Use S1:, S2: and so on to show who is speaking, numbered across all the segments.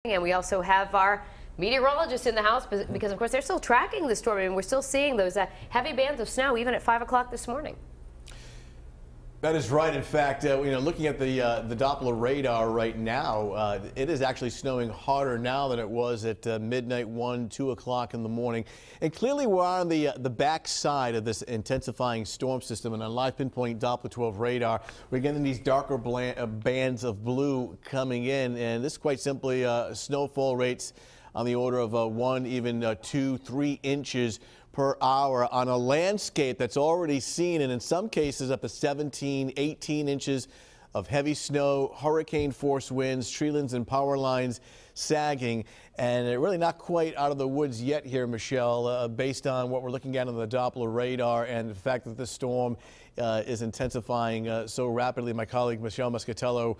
S1: And we also have our meteorologists in the house because, of course, they're still tracking the storm, and we're still seeing those heavy bands of snow even at 5 o'clock this morning.
S2: That is right. In fact, looking at the Doppler radar right now, it is actually snowing harder now than it was at midnight, 1, 2 o'clock in the morning. And clearly we're on the back side of this intensifying storm system. And on live pinpoint Doppler 12 radar, we're getting these darker bands of blue coming in. And this quite simply snowfall rates on the order of 1, even 2, 3 inches per hour on a landscape that's already seen, and in some cases up to 17, 18 inches of heavy snow, hurricane force winds, tree limbs and power lines sagging, and it really not quite out of the woods yet here, Michelle, based on what we're looking at on the Doppler radar and the fact that the storm is intensifying so rapidly. My colleague Michelle Muscatello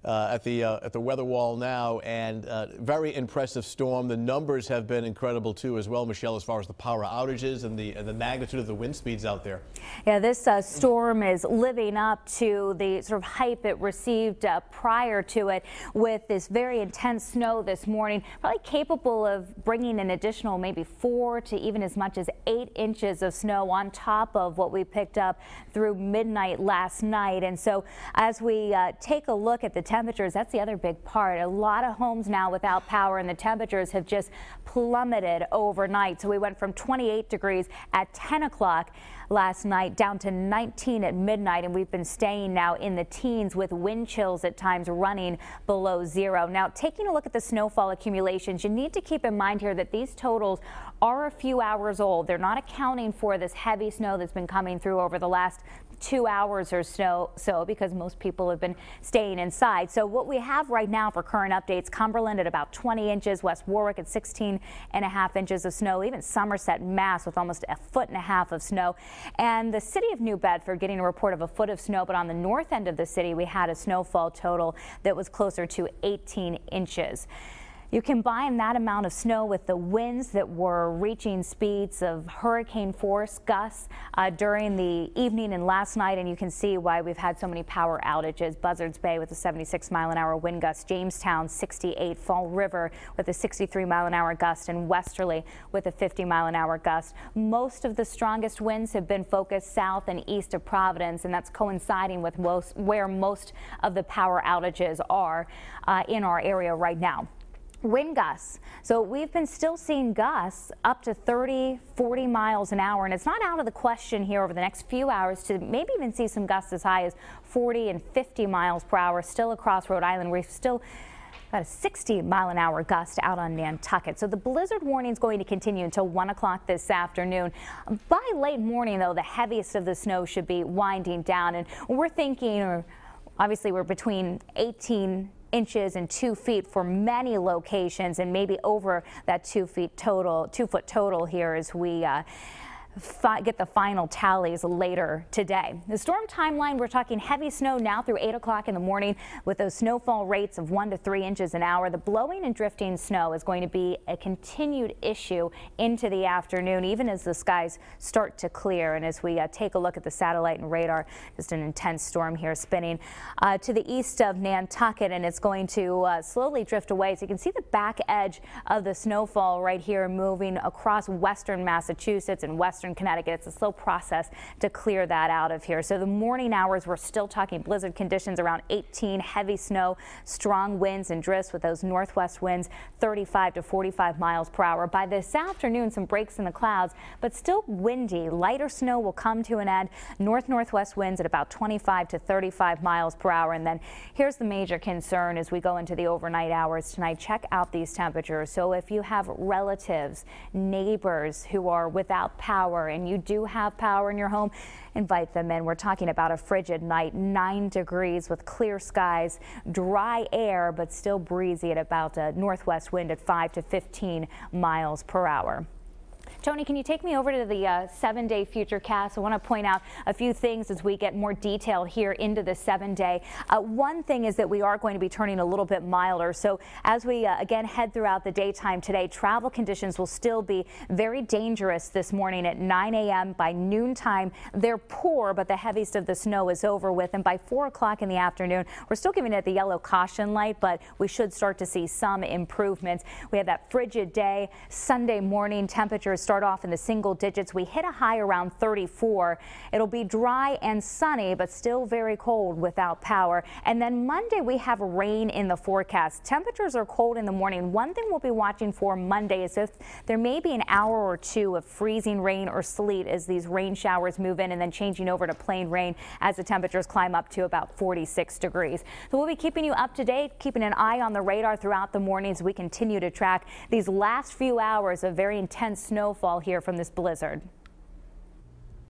S2: at the weather wall now, and very impressive storm. The numbers have been incredible too as well, Michelle, as far as the power outages and the magnitude of the wind speeds out there.
S3: Yeah, this storm is living up to the sort of hype it received prior to it, with this very intense snow this morning, probably capable of bringing an additional maybe 4 to even as much as 8 inches of snow on top of what we picked up through midnight last night. And so as we take a look at the temperatures, that's the other big part. A lot of homes now without power, and the temperatures have just plummeted overnight. So we went from 28 degrees at 10 o'clock last night down to 19 at midnight, and we've been staying now in the teens with wind chills at times running below 0. Now, taking a look at the snowfall accumulations, you need to keep in mind here that these totals are a few hours old. They're not accounting for this heavy snow that's been coming through over the last 2 hours or so, because most people have been staying inside. So what we have right now for current updates: Cumberland at about 20 inches, West Warwick at 16.5 inches of snow, even Somerset, Mass with almost 1.5 feet of snow, and the city of New Bedford getting a report of 1 foot of snow. But on the north end of the city, we had a snowfall total that was closer to 18 inches. You combine that amount of snow with the winds that were reaching speeds of hurricane force gusts during the evening and last night, and you can see why we've had so many power outages. Buzzards Bay with a 76-mile-an-hour wind gust, Jamestown 68, Fall River with a 63-mile-an-hour gust, and Westerly with a 50-mile-an-hour gust. Most of the strongest winds have been focused south and east of Providence, and that's coinciding with where most of the power outages are in our area right now. Wind gusts. So we've been still seeing gusts up to 30, 40 miles an hour, and it's not out of the question here over the next few hours to maybe even see some gusts as high as 40 and 50 miles per hour still across Rhode Island. We've still got a 60-mile-an-hour gust out on Nantucket. So the blizzard warning is going to continue until 1 o'clock this afternoon. By late morning, though, the heaviest of the snow should be winding down, and we're thinking, obviously we're between 18 inches and 2 feet for many locations, and maybe over that 2 foot total here as we get the final tallies later today. The storm timeline, we're talking heavy snow now through 8 o'clock in the morning with those snowfall rates of 1 to 3 inches an hour. The blowing and drifting snow is going to be a continued issue into the afternoon, even as the skies start to clear. And as we take a look at the satellite and radar, just an intense storm here spinning to the east of Nantucket, and it's going to slowly drift away. So you can see the back edge of the snowfall right here moving across western Massachusetts and western Connecticut. It's a slow process to clear that out of here. So the morning hours, we're still talking blizzard conditions around 18, heavy snow, strong winds and drifts with those northwest winds 35 to 45 miles per hour. By this afternoon, some breaks in the clouds, but still windy. Lighter snow will come to an end. Northwest winds at about 25 to 35 miles per hour. And then here's the major concern as we go into the overnight hours tonight. Check out these temperatures. So if you have relatives, neighbors who are without power, and you do have power in your home, invite them in. We're talking about a frigid night, 9 degrees with clear skies, dry air, but still breezy at about a northwest wind at 5 to 15 miles per hour. Tony, can you take me over to the 7-day Futurecast? I want to point out a few things as we get more detail here into the 7-day. One thing is that we are going to be turning a little bit milder. So as we again head throughout the daytime today, travel conditions will still be very dangerous this morning at 9 a.m. By noontime, they're poor, but the heaviest of the snow is over with. And by 4 o'clock in the afternoon, we're still giving it the yellow caution light, but we should start to see some improvements. We have that frigid day. Sunday morning, temperatures start off in the single digits. We hit a high around 34. It'll be dry and sunny, but still very cold without power. And then Monday, we have rain in the forecast. Temperatures are cold in the morning. One thing we'll be watching for Monday is if there may be an hour or two of freezing rain or sleet as these rain showers move in, and then changing over to plain rain as the temperatures climb up to about 46 degrees. So we'll be keeping you up to date, keeping an eye on the radar throughout the morning as we continue to track these last few hours of very intense snowfall here from this blizzard.